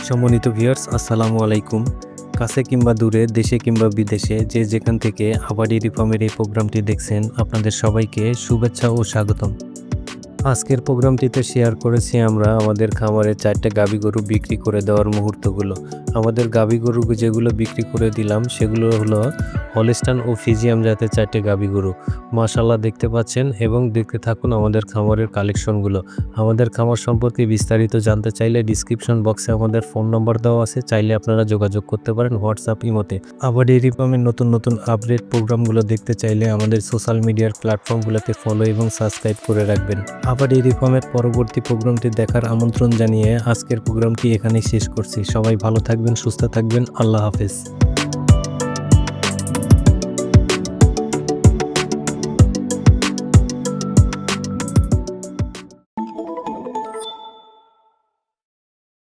সম্মানিত ভিউয়ার্স, আসসালামু আলাইকুম। কাছে কিংবা দূরে, দেশে কিংবা বিদেশে, যে যেখান থেকে আবার ডেইরি ফার্মের এই প্রোগ্রামটি দেখছেন, আপনাদের সবাইকে শুভেচ্ছা ও স্বাগতম। আজকের প্রোগ্রামটিতে শেয়ার করেছি আমরা আমাদের খামারে 4টা গাভী গরু বিক্রি করে দেওয়ার মুহূর্তগুলো। আমাদের গাভী গরু যেগুলো বিক্রি করে দিলাম সেগুলো হলো হলস্টাইন ও ফ্রিজিয়ান জাতের 4টে গাভী গরু। মাশাআল্লাহ দেখতে পাচ্ছেন এবং দেখতে থাকুন আমাদের খামারের কালেকশনগুলো। আমাদের খামার সম্পর্কে বিস্তারিত জানতে চাইলে ডিসক্রিপশন বক্সে আমাদের ফোন নম্বর দেওয়া আছে, চাইলে আপনারা যোগাযোগ করতে পারেন হোয়াটসঅ্যাপ, ইমোতে। আবার ডেইরি ফার্মের নতুন নতুন আপডেট প্রোগ্রামগুলো দেখতে চাইলে আমাদের সোশ্যাল মিডিয়ার প্ল্যাটফর্মগুলোতে ফলো এবং সাবস্ক্রাইব করে রাখবেন। আবার ডেইরি ফার্মের পরবর্তী প্রোগ্রামটি দেখার আমন্ত্রণ জানিয়ে আজকের প্রোগ্রামটি এখানেই শেষ করছি। সবাই ভালো থাকবেন, সুস্থ থাকবেন। আল্লাহ হাফেজ।